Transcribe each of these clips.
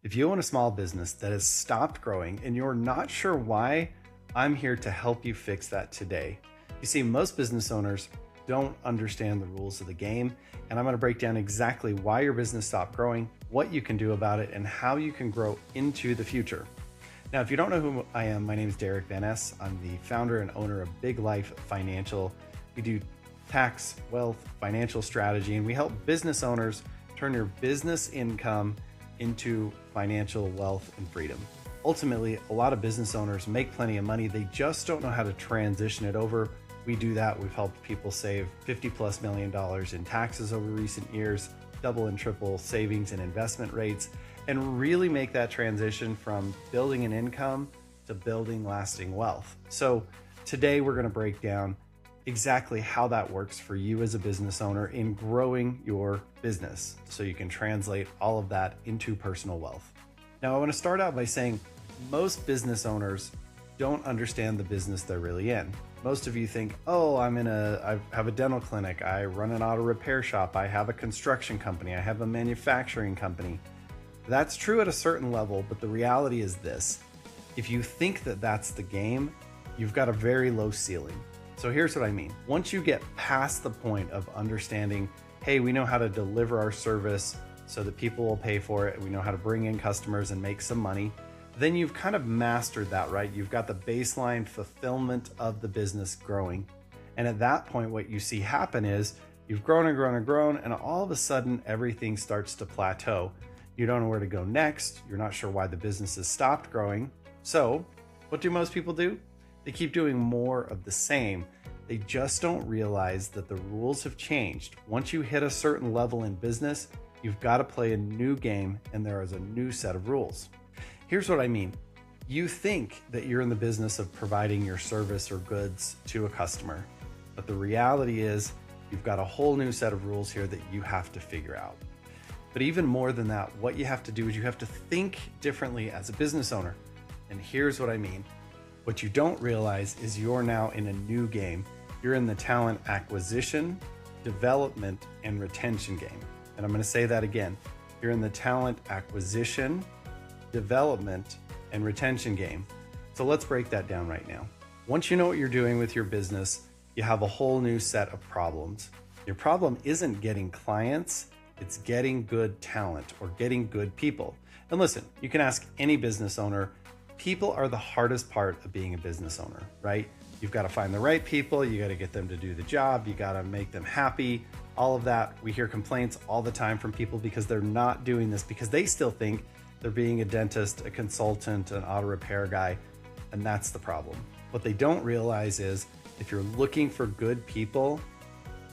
If you own a small business that has stopped growing and you're not sure why, I'm here to help you fix that today. You see, most business owners don't understand the rules of the game, and I'm going to break down exactly why your business stopped growing, what you can do about it, and how you can grow into the future. Now, if you don't know who I am, my name is Derick Van Ness. I'm the founder and owner of Big Life Financial. We do tax, wealth, financial strategy, and we help business owners turn your business income into financial wealth and freedom. Ultimately, a lot of business owners make plenty of money. They just don't know how to transition it over. We do that. We've helped people save $50+ million in taxes over recent years, double and triple savings and investment rates, and really make that transition from building an income to building lasting wealth. So today we're going to break down exactly how that works for you as a business owner in growing your business so you can translate all of that into personal wealth. Now, I want to start out by saying most business owners don't understand the business they're really in. Most of you think, oh, I have a dental clinic, I run an auto repair shop, I have a construction company, I have a manufacturing company. That's true at a certain level, but the reality is this. If you think that that's the game, you've got a very low ceiling. So here's what I mean. Once you get past the point of understanding, hey, we know how to deliver our service so that people will pay for it, we know how to bring in customers and make some money, then you've kind of mastered that, right? You've got the baseline fulfillment of the business growing. And at that point, what you see happen is you've grown and grown and grown, and all of a sudden, everything starts to plateau. You don't know where to go next. You're not sure why the business has stopped growing. So what do most people do? They keep doing more of the same. They just don't realize that the rules have changed. Once you hit a certain level in business, you've got to play a new game, and there is a new set of rules. Here's what I mean. You think that you're in the business of providing your service or goods to a customer, but the reality is you've got a whole new set of rules here that you have to figure out. But even more than that, what you have to do is you have to think differently as a business owner. And here's what I mean. What you don't realize is you're now in a new game. You're in the talent acquisition, development, and retention game. And I'm going to say that again. You're in the talent acquisition, development, and retention game. So let's break that down right now. Once you know what you're doing with your business, you have a whole new set of problems. Your problem isn't getting clients, it's getting good talent or getting good people. And listen, you can ask any business owner, people are the hardest part of being a business owner, right? You've got to find the right people, you got to get them to do the job, you got to make them happy, all of that. We hear complaints all the time from people because they're not doing this because they still think they're being a dentist, a consultant, an auto repair guy, and that's the problem. What they don't realize is if you're looking for good people,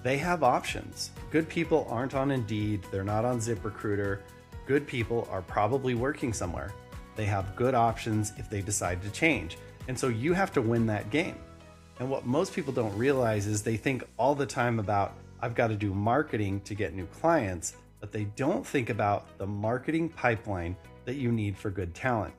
they have options. Good people aren't on Indeed, they're not on ZipRecruiter. Good people are probably working somewhere. They have good options if they decide to change. And so you have to win that game. And what most people don't realize is they think all the time about, I've got to do marketing to get new clients, but they don't think about the marketing pipeline that you need for good talent.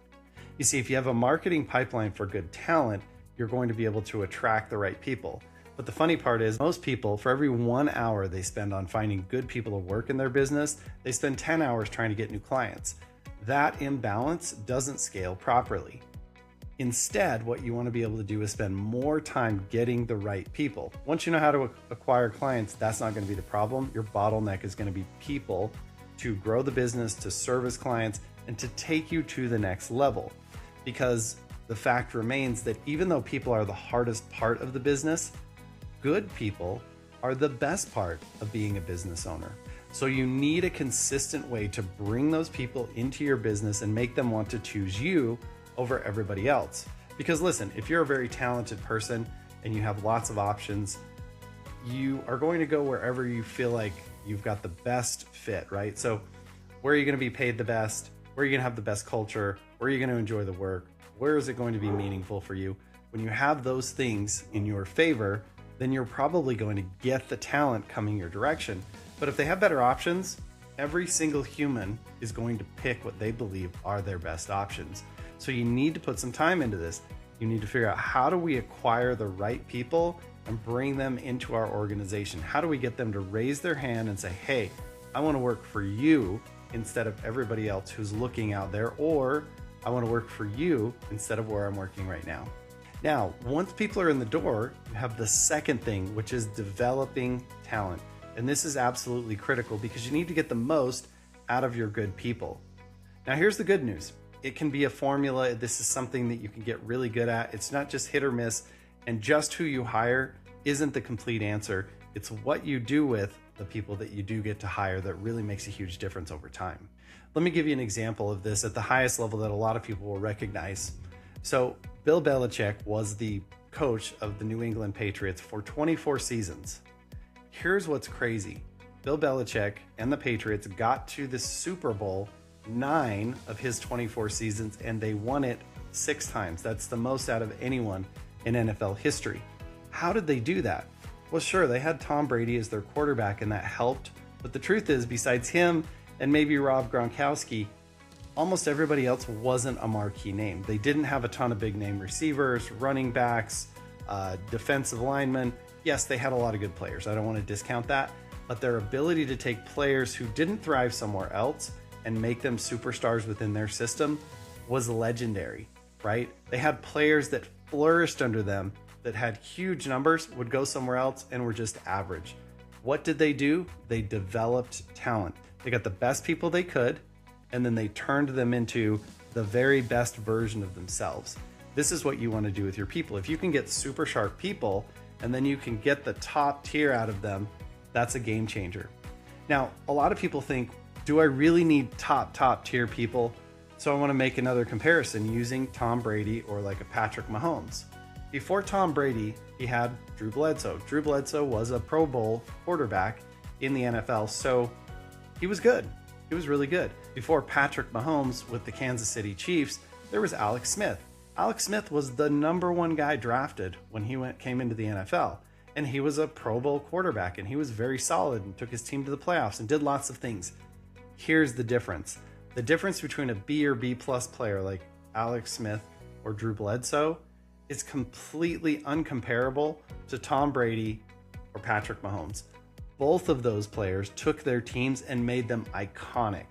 You see, if you have a marketing pipeline for good talent, you're going to be able to attract the right people. But the funny part is most people, for every 1 hour they spend on finding good people to work in their business, they spend 10 hours trying to get new clients. That imbalance doesn't scale properly. Instead, what you want to be able to do is spend more time getting the right people. Once you know how to acquire clients, that's not going to be the problem. Your bottleneck is going to be people to grow the business, to service clients, and to take you to the next level. Because the fact remains that even though people are the hardest part of the business, good people are the best part of being a business owner. So you need a consistent way to bring those people into your business and make them want to choose you over everybody else. Because listen, if you're a very talented person and you have lots of options, you are going to go wherever you feel like you've got the best fit, right? So where are you going to be paid the best? Where are you going to have the best culture? Where are you going to enjoy the work? Where is it going to be meaningful for you? When you have those things in your favor, then you're probably going to get the talent coming your direction. But if they have better options, every single human is going to pick what they believe are their best options. So you need to put some time into this. You need to figure out, how do we acquire the right people and bring them into our organization? How do we get them to raise their hand and say, hey, I want to work for you instead of everybody else who's looking out there, or I want to work for you instead of where I'm working right now. Now, once people are in the door, you have the second thing, which is developing talent. And this is absolutely critical because you need to get the most out of your good people. Now, here's the good news. It can be a formula. This is something that you can get really good at. It's not just hit or miss, and just who you hire isn't the complete answer. It's what you do with the people that you do get to hire that really makes a huge difference over time. Let me give you an example of this at the highest level that a lot of people will recognize. So Bill Belichick was the coach of the New England Patriots for 24 seasons. Here's what's crazy. Bill Belichick and the Patriots got to the Super Bowl 9 of his 24 seasons, and they won it 6 times. That's the most out of anyone in NFL history. How did they do that? Well, sure, they had Tom Brady as their quarterback, and that helped. But the truth is, besides him and maybe Rob Gronkowski, almost everybody else wasn't a marquee name. They didn't have a ton of big name receivers, running backs, defensive linemen. Yes, they had a lot of good players. I don't want to discount that. But their ability to take players who didn't thrive somewhere else and make them superstars within their system was legendary, right? They had players that flourished under them that had huge numbers, would go somewhere else and were just average. What did they do? They developed talent. They got the best people they could, and then they turned them into the very best version of themselves. This is what you want to do with your people. If you can get super sharp people and then you can get the top tier out of them, that's a game changer. Now, a lot of people think, do I really need top tier people? So I want to make another comparison using Tom Brady or like a Patrick Mahomes. Before Tom Brady, he had Drew Bledsoe. Drew Bledsoe was a Pro Bowl quarterback in the NFL, so he was good. He was really good. Before Patrick Mahomes with the Kansas City Chiefs, there was Alex Smith. Alex Smith was the #1 guy drafted when he came into the NFL, and he was a Pro Bowl quarterback, and he was very solid and took his team to the playoffs and did lots of things. Here's the difference. The difference between a B or B plus player like Alex Smith or Drew Bledsoe is completely uncomparable to Tom Brady or Patrick Mahomes. Both of those players took their teams and made them iconic.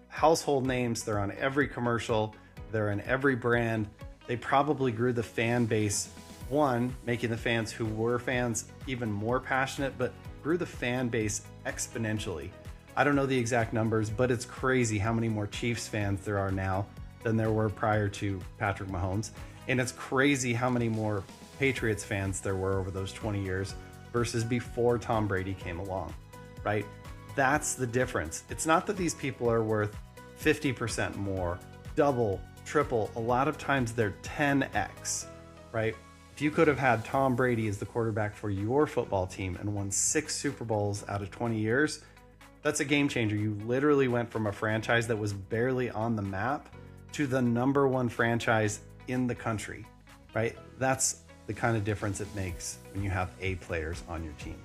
Household names, they're on every commercial, they're in every brand. They probably grew the fan base, one, making the fans who were fans even more passionate, but grew the fan base exponentially. I don't know the exact numbers, but it's crazy how many more Chiefs fans there are now than there were prior to Patrick Mahomes. And it's crazy how many more Patriots fans there were over those 20 years versus before Tom Brady came along, right? That's the difference. It's not that these people are worth 50% more, double, triple. A lot of times they're 10x, right? If you could have had Tom Brady as the quarterback for your football team and won 6 Super Bowls out of 20 years, that's a game changer. You literally went from a franchise that was barely on the map to the #1 franchise in the country, right? That's the kind of difference it makes when you have A players on your team.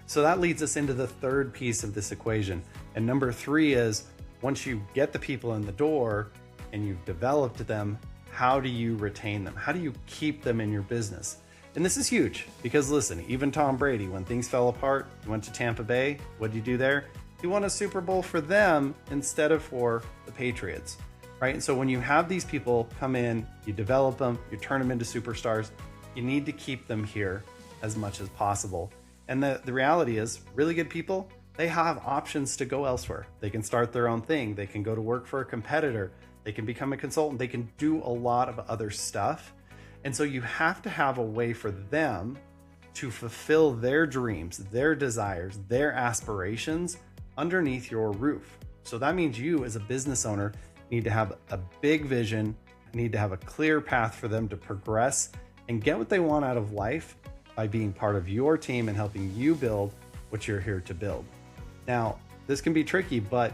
So that leads us into the third piece of this equation. And number 3 is, once you get the people in the door and you've developed them, how do you retain them? How do you keep them in your business? And this is huge because listen, even Tom Brady, when things fell apart, he went to Tampa Bay. What did you do there? He won a Super Bowl for them instead of for the Patriots, right? And so when you have these people come in, you develop them, you turn them into superstars, you need to keep them here as much as possible. And the reality is, really good people, they have options to go elsewhere. They can start their own thing. They can go to work for a competitor. They can become a consultant. They can do a lot of other stuff. And so you have to have a way for them to fulfill their dreams, their desires, their aspirations underneath your roof. So that means you as a business owner need to have a big vision, need to have a clear path for them to progress and get what they want out of life by being part of your team and helping you build what you're here to build. Now, this can be tricky, but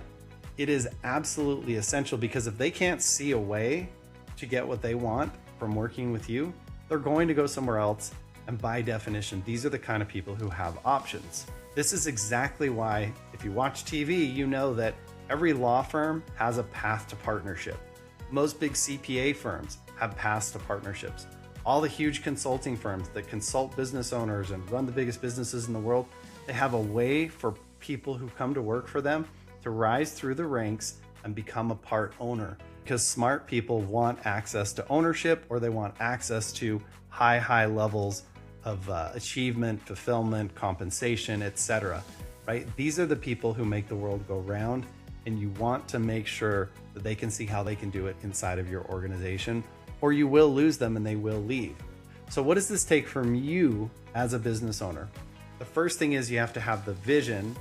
it is absolutely essential because if they can't see a way to get what they want from working with you, they're going to go somewhere else. And by definition, these are the kind of people who have options. This is exactly why, if you watch TV, you know that every law firm has a path to partnership. Most big CPA firms have paths to partnerships. All the huge consulting firms that consult business owners and run the biggest businesses in the world, they have a way for people who come to work for them to rise through the ranks and become a part owner, because smart people want access to ownership, or they want access to high levels of achievement, fulfillment, compensation, etc. Right? These are the people who make the world go round, and you want to make sure that they can see how they can do it inside of your organization, or you will lose them and they will leave. So what does this take from you as a business owner? The first thing is you have to have the vision.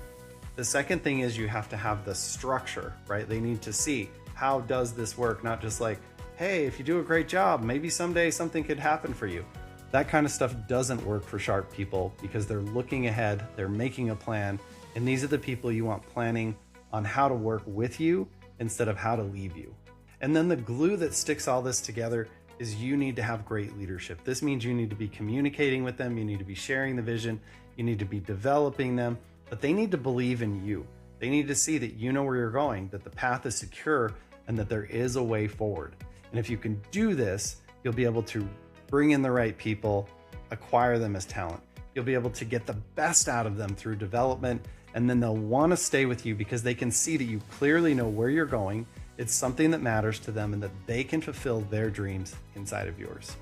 The second thing is you have to have the structure, right? They need to see, how does this work? Not just like, hey, if you do a great job, maybe someday something could happen for you. That kind of stuff doesn't work for sharp people, because they're looking ahead, they're making a plan, and these are the people you want planning on how to work with you instead of how to leave you. And then the glue that sticks all this together is you need to have great leadership. This means you need to be communicating with them, you need to be sharing the vision, you need to be developing them, but they need to believe in you. They need to see that you know where you're going, that the path is secure, and that there is a way forward. And if you can do this, you'll be able to bring in the right people, acquire them as talent. You'll be able to get the best out of them through development, and then they'll want to stay with you because they can see that you clearly know where you're going. It's something that matters to them, and that they can fulfill their dreams inside of yours.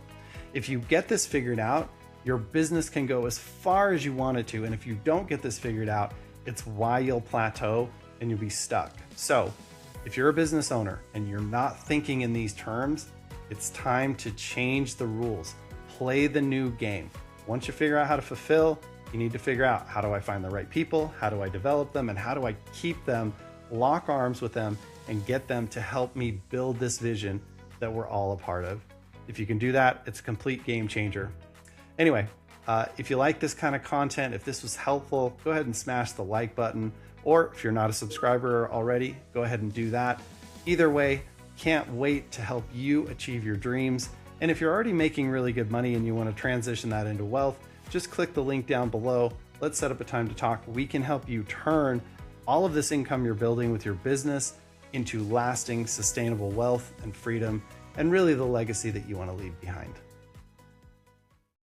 If you get this figured out, your business can go as far as you want it to. And if you don't get this figured out, it's why you'll plateau and you'll be stuck. So if you're a business owner and you're not thinking in these terms, it's time to change the rules. Play the new game. Once you figure out how to fulfill, you need to figure out, how do I find the right people? How do I develop them? And how do I keep them, lock arms with them, and get them to help me build this vision that we're all a part of? If you can do that, it's a complete game changer. Anyway, if you like this kind of content, if this was helpful, go ahead and smash the like button. Or if you're not a subscriber already, go ahead and do that. Either way, can't wait to help you achieve your dreams. And if you're already making really good money and you want to transition that into wealth, just click the link down below. Let's set up a time to talk. We can help you turn all of this income you're building with your business into lasting, sustainable wealth and freedom, and really the legacy that you want to leave behind.